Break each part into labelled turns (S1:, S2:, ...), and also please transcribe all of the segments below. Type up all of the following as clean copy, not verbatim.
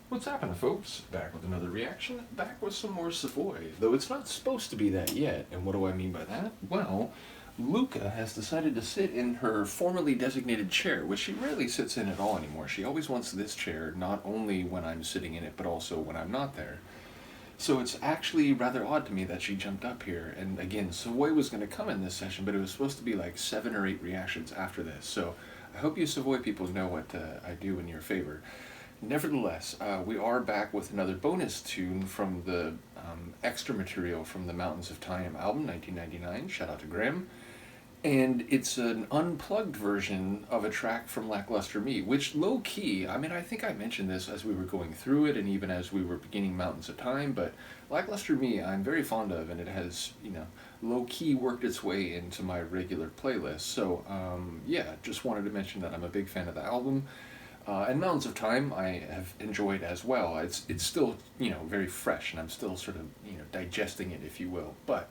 S1: What's happening, folks? Back with another reaction, back with some more Savoy, though it's not supposed to be that yet. And what do I mean by that? Well, Luca has decided to sit in her formerly designated chair, which she rarely sits in at all anymore. She always wants this chair, not only when I'm sitting in it, but also when I'm not there. So it's actually rather odd to me that she jumped up here. And again, Savoy was going to come in this session, but it was supposed to be like 7 or 8 reactions after this. So I hope you Savoy people know what I do in your favor. Nevertheless, we are back with another bonus tune from the extra material from the Mountains of Time album, 1999. Shout out to Graham. And it's an unplugged version of a track from Lackluster Me, which low key, I mean, I think I mentioned this as we were going through it and even as we were beginning Mountains of Time, but Lackluster Me I'm very fond of, and it has, low key worked its way into my regular playlist. So, yeah, just wanted to mention that I'm a big fan of the album. And Mountains of Time I have enjoyed as well. It's still, very fresh, and I'm still sort of, digesting it, if you will. But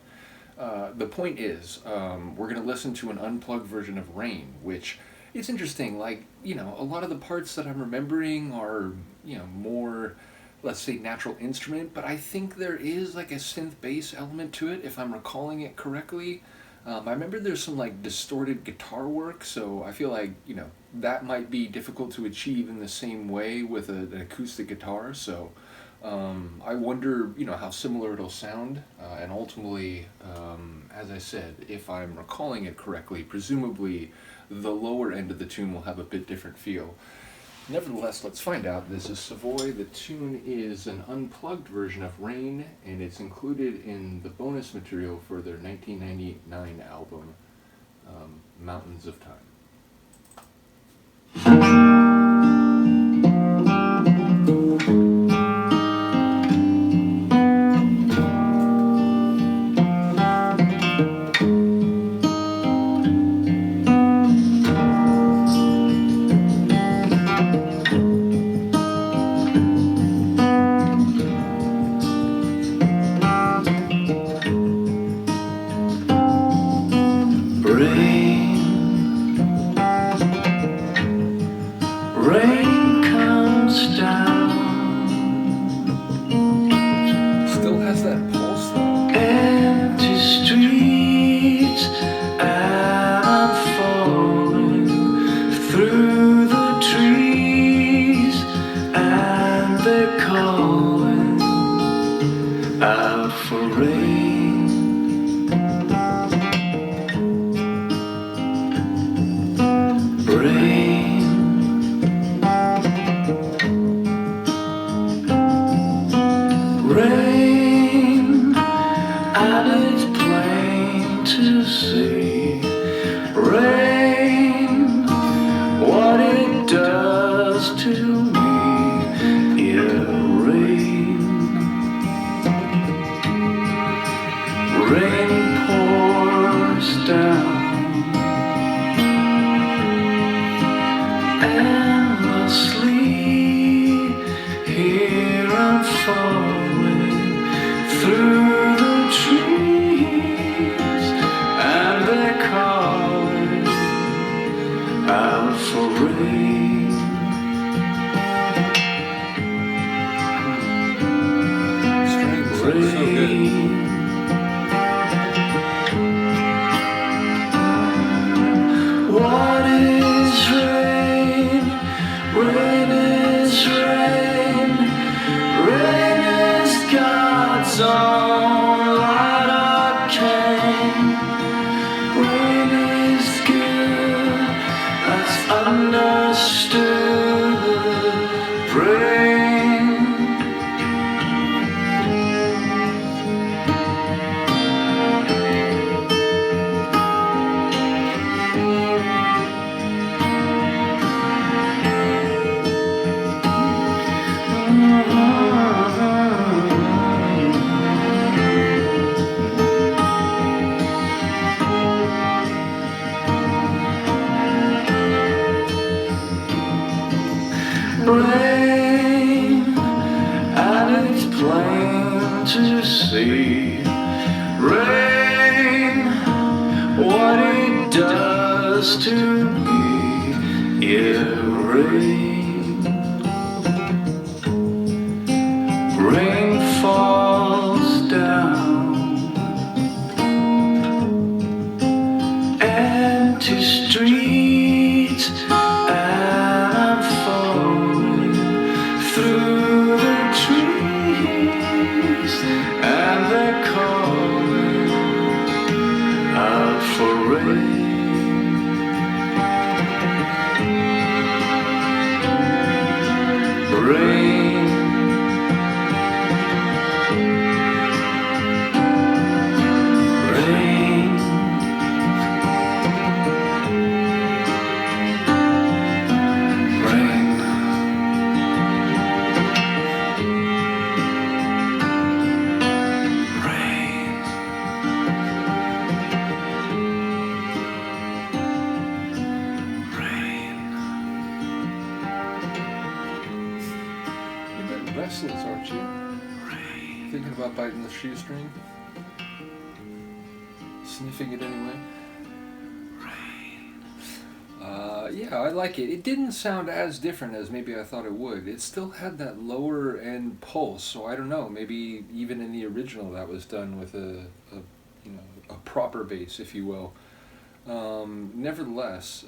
S1: the point is, we're going to listen to an unplugged version of Rain, which it's interesting. Like, a lot of the parts that I'm remembering are, more, let's say, natural instrument, but I think there is like a synth bass element to it, if I'm recalling it correctly. I remember there's some like distorted guitar work, so I feel like, that might be difficult to achieve in the same way with an acoustic guitar, so I wonder, how similar it'll sound, and ultimately, as I said, if I'm recalling it correctly, presumably the lower end of the tune will have a bit different feel. Nevertheless, let's find out. This is Savoy. The tune is an unplugged version of Rain, and it's included in the bonus material for their 1999 album, Mountains of Time.
S2: Rain comes down.
S1: Still has that pulse though.
S2: Empty streets, and I'm falling through the trees, and they're calling out for rain. Rain. Rain, and it's plain to see. Rain, what it does to me. Yeah, rain. Rain pours down endlessly. Here I'm falling through the trees, and they're calling out for rain. Rain. What is rain? Rain is rain. Rain is God's own light arcane. Rain is good, that's understood. Rain. Rain, and it's plain to see. Rain, what it does to me. Yeah, rain. rain, rain, rain, rain, rain.
S1: You're a bit restless, aren't you? Thinking about biting the shoestring? Sniffing it anyway? Yeah, I like it. It didn't sound as different as maybe I thought it would. It still had that lower end pulse, so I don't know. Maybe even in the original that was done with a a proper bass, if you will. Nevertheless,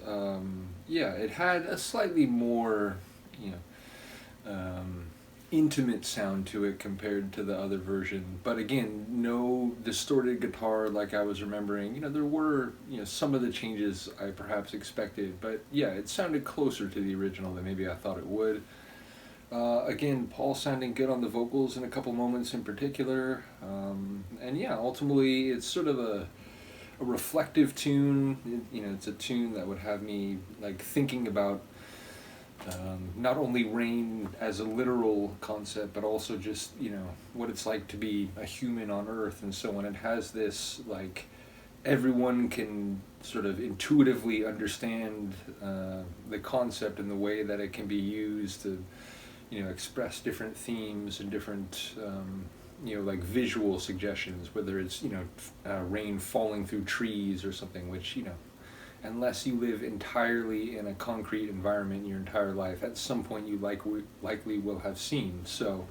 S1: yeah, it had a slightly more, you know, intimate sound to it compared to the other version. But again, no distorted guitar like I was remembering. You know, there were, some of the changes I perhaps expected, but yeah, it sounded closer to the original than maybe I thought it would. Again, Paul sounding good on the vocals in a couple moments in particular. And yeah, ultimately it's sort of a reflective tune. It's a tune that would have me like thinking about not only rain as a literal concept, but also just what it's like to be a human on Earth. And so when it has this, like, everyone can sort of intuitively understand the concept and the way that it can be used to express different themes and different like visual suggestions, whether it's rain falling through trees or something, which unless you live entirely in a concrete environment your entire life, at some point you likely will have seen. So,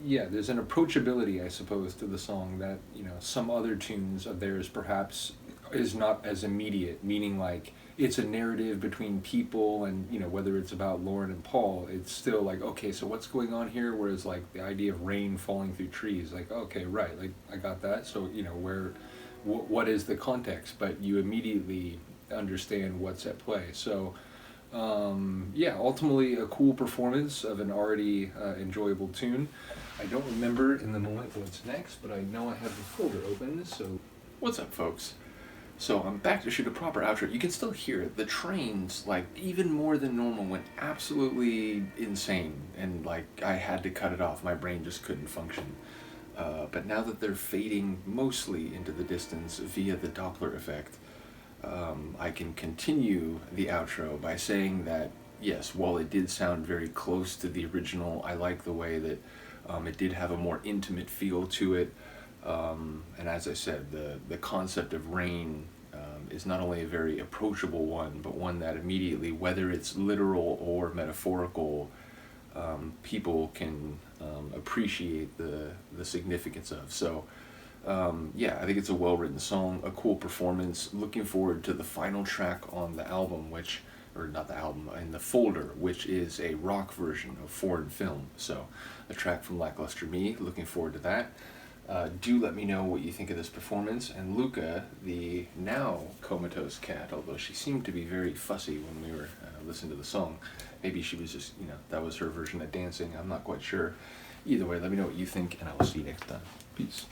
S1: yeah, there's an approachability, I suppose, to the song that, some other tunes of theirs perhaps is not as immediate, meaning like it's a narrative between people and, whether it's about Lauren and Paul, it's still like, okay, so what's going on here? Whereas like the idea of rain falling through trees, like, okay, right, like I got that. So, what is the context, but you immediately understand what's at play. So yeah, ultimately a cool performance of an already enjoyable tune. I don't remember in the moment what's next, but I know I have the folder open. So what's up, folks? So I'm back to shoot a proper outro. You can still hear it. The trains, like, even more than normal, went absolutely insane, and like I had to cut it off. My brain just couldn't function. But now that they're fading mostly into the distance via the Doppler effect, I can continue the outro by saying that, yes, while it did sound very close to the original, I like the way that it did have a more intimate feel to it. And as I said, the concept of rain is not only a very approachable one, but one that immediately, whether it's literal or metaphorical, people can appreciate the significance of. So yeah, I think it's a well-written song, a cool performance. Looking forward to the final track on the album, or not the album, in the folder, which is a rock version of Foreign Film. So a track from Lackluster Me, looking forward to that. Do let me know what you think of this performance. And Luca, the now comatose cat, although she seemed to be very fussy when we were listening to the song. Maybe she was just, that was her version of dancing. I'm not quite sure. Either way, let me know what you think, and I will see you next time. Peace.